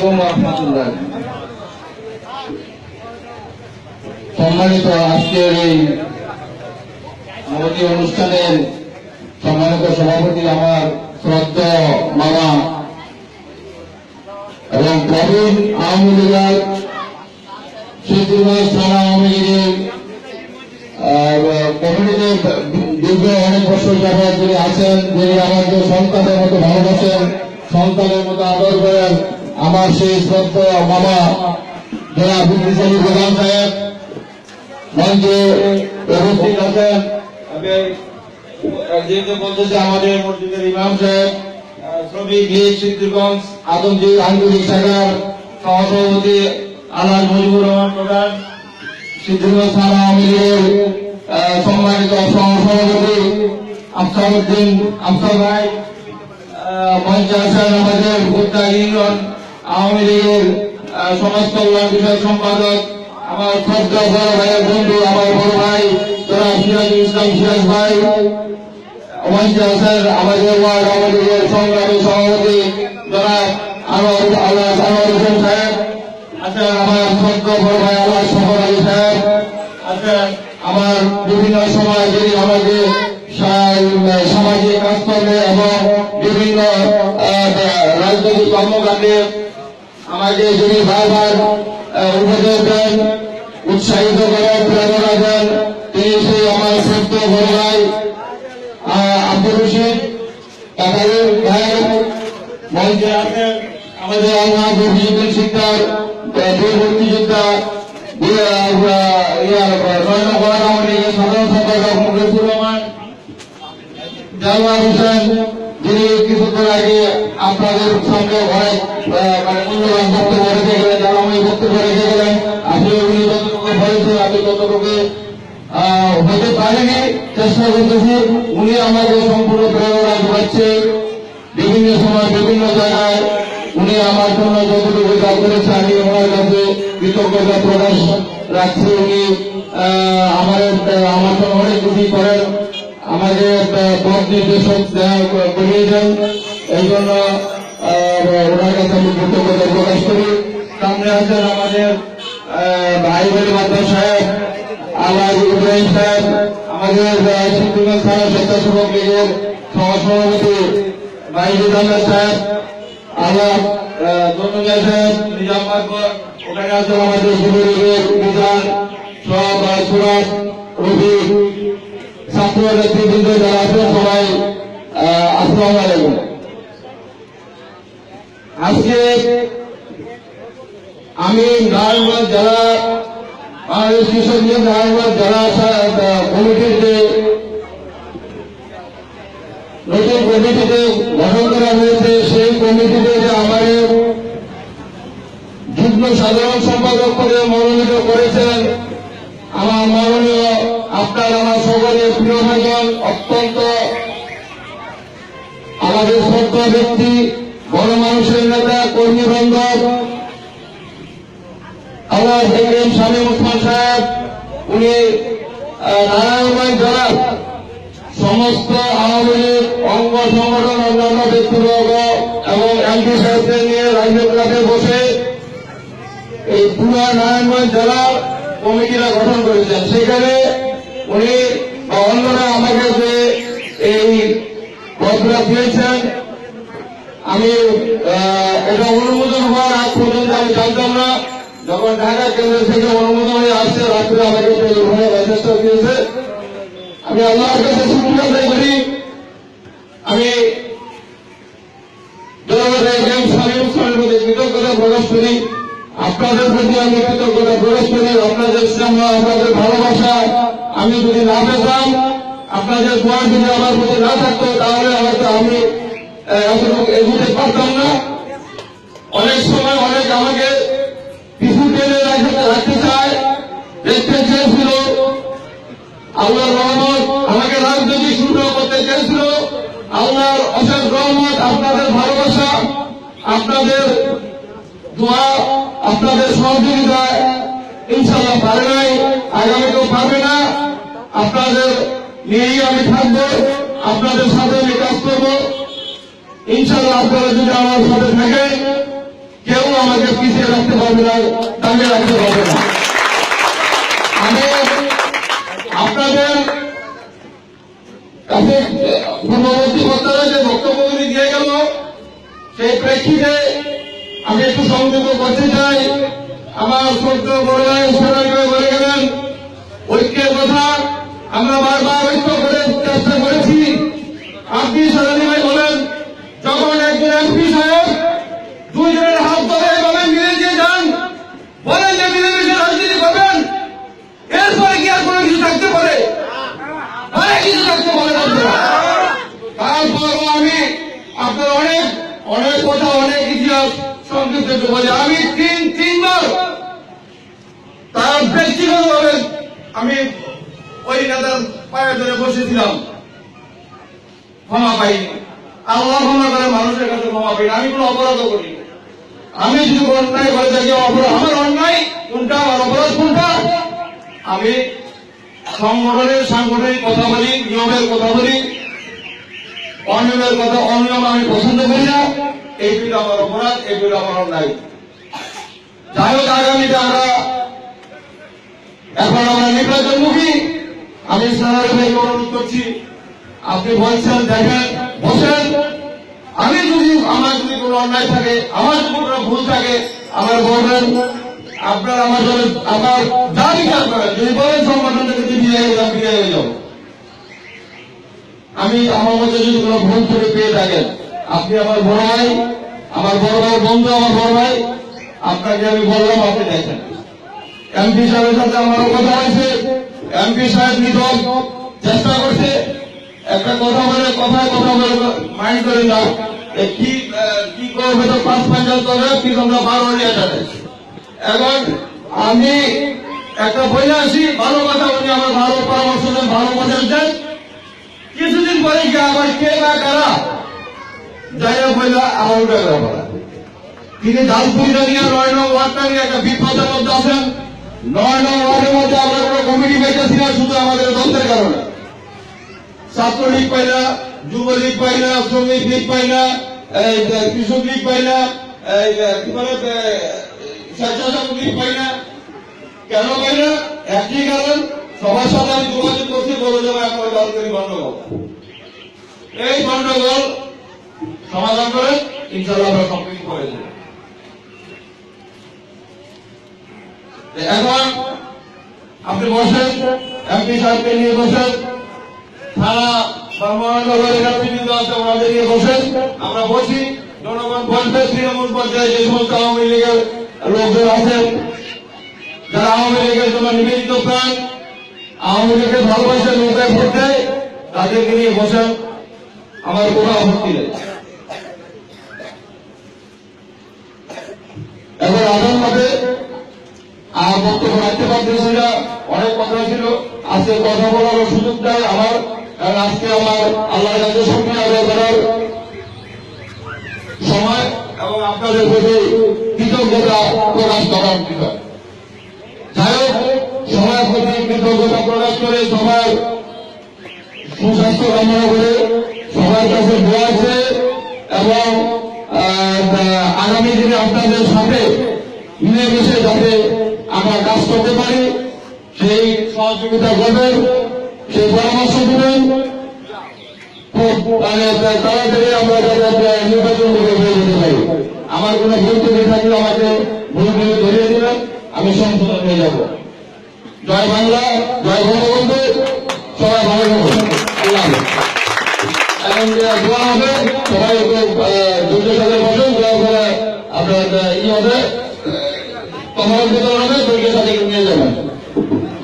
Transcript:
আলাইকুম ওয়া রাহমাতুল্লাহ। সম্মানিত আজকের এই মহতী অনুষ্ঠানের সম্মানিত সভাপতি আমার শ্রদ্ধেয় মামা এবং প্রবীণ আওয়ামী লীগের সিদ্ধিরগঞ্জ থানা আওয়ামী লীগের কমিটিতে দীর্ঘ অনেক বছর যাবৎ যিনি আছেন, যিনি আমাকে সন্তানের মতো ভালোবাসেন, সন্তানের মতো আদর করেন, আমার সেই শ্রদ্ধেয় মামা জনাব বিপ্লবী প্রধান সাহেব মঞ্চে উপস্থিত আছেন। আমি যেহেতু বলতেছি আমাদের মসজিদের ইমাম সাহেব, শ্রমিক লীগ সিদ্ধিরগঞ্জ আদমজীব আঞ্চলিক শাখার সহসভাপতি আলহাজ মুজিবুর রহমান প্রধান, সিদ্ধিরগঞ্জ থানা আওয়ামী লীগের সম্মানিত সহসভাপতি আফসারউদ্দিন আফসার ভাই, মঞ্চে আছেন আমাদের ভোক্তা ইউনিয়ন আওয়ামী লীগের সমাজ কল্যাণ বিষয়ক সম্পাদক আমার শ্রদ্ধা বড় ভাইয়ের বন্ধু আমার বড় ভাই জনাব সিরাজুল ইসলাম সিরাজ ভাই, মঞ্চে আছেন আমাদের ওয়ার্ড আওয়ামী লীগের সংগ্রামী সভাপতি জনাব আলহাজ আনোয়ার হোসেন সাহেব, আছেন আমার শ্রদ্ধা বড় ভাই আলহাজ সফর আলী সাহেব, আছেন আমার বিভিন্ন সময় যিনি আমাকে সামাজিক কাজকর্মে এবং বিভিন্ন রাজনৈতিক কর্মকাণ্ডে আমাকে যিনি বারবার উপদেশ দেন, উৎসাহিত করেন, প্রেরণা দেন, তিনি সেই আমার সত্য বড় ভাই আব্দুর রশিদ কাকারের ভাই। মঞ্চে আছেন আমাদের আলহাজ রফিকুল শিকদার, বীর মুক্তিযোদ্ধা সাধারণ সম্পাদক মুখলেসুর রহমান, জালাল হোসেন, যিনি কিছুক্ষণ আগে আপনাদের সঙ্গে অনেক মূল্যবান বক্তব্য রেখে গেলেন, জানাময়ী বক্তব্য রেখে গেলেন। আসলে উনি যতটুকু বলেছেন আমি ততটুকু হতে পারেনি, চেষ্টা করতেছি। উনি আমাকে সম্পূর্ণ প্রেরণা যোগাচ্ছে বিভিন্ন সময় বিভিন্ন জায়গায়। উনি আমার জন্য যতটুকু কাজ করেছে আমি ওনার কাছে কৃতজ্ঞতা প্রকাশ রাখছি। উনি আমার জন্য অনেক কিছু করেন, আমাকে পথ নির্দেশক করিয়েছেন, এই জন্য ওনার কাছে আমি কৃতজ্ঞতা প্রকাশ করি। সামনে আছেন আমাদের ভাই বলি মাদ্রাস সাহেব, আলহাজ ইব্রাহিম সাহেব, আমাদের সিদ্ধিরগঞ্জ থানা স্বেচ্ছাসেবক লীগের সহসভাপতি বাইজুল আহমেদ সাহেব, আলহাজ জন্মিয়া সাহেব, নিজামাবাদ, ওখানে আছেন আমাদের যুবলীগের মিজান সব, সুরাত, রবি, ছাত্র নেতৃবৃন্দ যারা আছেন সবাই আসসালামু আলাইকুম। আজকে আমি নারায়ণগঞ্জ জেলা বাংলাদেশ কৃষক লীগ নারায়ণগঞ্জ জেলা কমিটির যে নতুন কমিটিতে গঠন করা হয়েছে, সেই কমিটিতে যে আমাদের যুগ্ম সাধারণ সম্পাদক করে মনোনীত করেছেন আমার মাননীয় আপনার আমার সকলের প্রিয় ভাজন, অত্যন্ত আমাদের শ্রদ্ধা ব্যক্তি, বড় মানুষের নেতা, কর্মী বান্ধব আল্লাহ হেকেম শামীম ওসমান সাহেব। উনি নারায়ণগঞ্জ জেলার সমস্ত আওয়ামী লীগ অঙ্গ সংগঠন, অন্যান্য ব্যক্তিবর্গ এবং এমপি সাহেবদের নিয়ে রাজনীতি ক্লাবে বসে এই পুরো নারায়ণগঞ্জ জেলার কমিটিরা গঠন করেছেন। সেখানে উনি বা অন্যরা আমাকে যে এই পদটা দিয়েছেন, আমি এটা অনুমোদন হওয়ার আগ পর্যন্ত আমি জানতাম না। যখন ঢাকা কেন্দ্র থেকে অনুমোদন হয়ে আসছে, রাত্রে আমাকে টেলিফোনে মেসেজটা দিয়েছে। আমি আল্লাহর কাছে শুকরিয়া আদায় করি। আমি কৃতজ্ঞতা প্রকাশ করি, আপনাদের প্রতি আমি কৃতজ্ঞতা প্রকাশ করি। আপনাদের স্নেহ, আপনাদের ভালোবাসা আমি যদি না পেতাম, আপনাদের দোয়া যদি আমার প্রতি না থাকতো, তাহলে হয়তো আমি এতটুকু এগোতে পারতাম না। অনেক সময় অনেক আমাকে পিছু টেনে রাখতে চায়, দেখতে চেয়েছিল। আল্লাহর রহমত আমাকে রাজনৈতিক শুরু করতে চেয়েছিল। আল্লাহর অশেষ রহমত, আপনাদের ভালোবাসা, আপনাদের দোয়া, আপনাদের সহযোগিতায় ইনশাআল্লাহ পারে নাই, আগামীতেও পারবে না। আপনাদের নিয়েই আমি থাকবো, আপনাদের সাথে আমি কাজ করবো ইনশাআল্লাহ। আপনারা যদি আমার সাথে থাকেন, কেউ আমাকে পিছিয়ে রাখতে পারবে না, দাঁড়িয়ে রাখতে পারবে না। আমি আপনাদের কাছে পূর্ববর্তী বক্তারা যে বক্তব্যগুলি দিয়ে গেল সেই প্রেক্ষিতে আমি একটু সংযুক্ত করতে চাই। আমার ছোট্ট বড় ভাই বলে গেলেন ঐক্যের কথা, আমরা বারবার ঐক্য করে চেষ্টা করেছি। আপনি সারানি ভাই বলেন, যখন একজন এমপি সাহেব দুইজনের হাত ধরে এভাবে মিলে দিয়ে যান, বলেন যে মিলেমিশে রাজনীতি করবেন, এরপরে কি আর কোনো কিছু থাকতে পারে? অনেক কিছু থাকতে পারে। তারপর আমি আপনার অনেক অনেক কথা, অনেক ইতিহাস সংক্ষিপ্ত বলে আমি তিনবার তার ব্যক্তিগতভাবে আমি ওই নেতার পায়ে ধরে বসেছিলাম, ক্ষমা পাইনি। আল্লাহ ক্ষমা করে, মানুষের কাছে ক্ষমা পাইনি। আমি কোনো অপরাধ করি, আমি যদি অন্যায় করে থাকি, অপরাধ আমার অন্যায় কোনটা, আমার অপরাধ কোনটা? আমি সংগঠনের সাংগঠনিক কথা বলি, নিয়মের কথা বলি, অনিয়মের কথা, অনিয়ম আমি পছন্দ করি না। এইগুলো আমার অপরাধ, এগুলো আমার অন্যায়। যাই হোক, আগামীতে এখন আমরা নির্বাচনমুখী। আমি সারাকে অনুরোধ করছি, আপনি বলছেন দেখেন, বসেন। আমি যদি আমার যদি কোনো অন্যায় থাকে, আমার যদি কোনো ভুল থাকে, আমার বলবেন। আপনারা আমার জন্য আমার যা বিচার করেন, যদি বলেন সংগঠন থেকে বিদায় হয়ে যাও, আমি আমার মধ্যে যদি কোনো ভুল করে পেয়ে থাকেন, আপনি আমার বড় ভাই, আমার বড় ভাই বন্ধু, আমার বড় ভাই, আপনাকে আমি বললাম, আপনি দেখেন। এমপি সাহেবের সাথে আমারও কথা হয়েছে, এমপি সাহেব নিধন চেষ্টা করছে। একটা কথা বলে কথায় কথা বলে মাইন্ড করে না, কি করবে তো 5 পঞ্চায়েত করবে, কিন্তু আমরা 12 নিয়ে যাবে। এখন আমি একটা বইলে আসি, ভালো কথা উনি আমার ভালো পরামর্শ দেন, ভালো কথা দেন। কিছুদিন পরে গিয়ে আবার কে বা কারা যাই না বইলা আমার উঠে গেল। তিনি ঝালপুরিটা নিয়ে 9 নং ওয়ার্ডটা নিয়ে একটা বিপদের মধ্যে আছেন। 9 নং ওয়ার্ডের মধ্যে আমরা কোনো কমিটি পেয়েছি না, শুধু আমাদের দ্বন্দ্বের কারণে। ছাত্রলীগ পাই না, যুবলীগ পাই না, শ্রমিক লীগ পাই না, কৃষক লীগ পাই না, কি বলে স্বেচ্ছাসেবক লীগ পাই না। কেন পাই না? একই কারণ, সবার সাথে আমি যোগাযোগ করছি, বলে যাবো এখন দলকারী গন্ডগোল। এই গন্ডগোল সমাধান করে ইনশাল্লাহ আমরা কমপ্লিট করে দেব। এখন আপনি বসেন, এমপি সাহেবকে নিয়ে বসেন, থানা মহানগরের নেতৃবৃন্দ আছে, ওনাদের নিয়ে বসেন, আমরা বসি। জনগণ বলবে, তৃণমূল পর্যায়ে যে সমস্ত আওয়ামী লীগের লোকজন আছেন, যারা আওয়ামী লীগের জন্য নিবেদিত প্রাণ, আওয়ামী লীগের ভালোবাসা নৌকায় ভোট দেয়, তাদেরকে নিয়ে বসেন, আমার কোনো আপত্তি নেই। এখন আগাম ভাবে বক্তব্য রাখতে পারতেছি না, অনেক কথা ছিল, আজকে কথা বলার সুযোগ দেয় আমার, কারণ আজকে আমার আল্লাহর কাছে শুকরিয়া আদায় করার সময় এবং আপনাদের প্রতি কৃতজ্ঞতা প্রকাশ করার বিষয়। যাই হোক, সবার প্রতি কৃতজ্ঞতা প্রকাশ করে, সবার সুস্বাস্থ্য কামনা করে, সবার কাছে দোয়া আছে এবং আগামী দিনে আপনাদের সাথে মিলেমিশে যাতে আমরা কাজ করতে পারি সেই সহযোগিতা করবেন, সেই পরামর্শ দেবেন। তাড়াতাড়ি আমরা যাতে নির্বাচন করে হয়ে যেতে পারি। আমার কোনো ভুল ত্রুটি থাকলে আমাকে ভুলগুলো ধরিয়ে দেবেন, আমি সংশোধন হয়ে যাব। জয় বাংলা, জয় বঙ্গবন্ধু, সবাই ভালো থাকুন। আল্লাহ এখন দোয়া হবে, সবাই ধৈর্য সাথে বসুন, দোয়া করে আপনার ই হবে, তোমার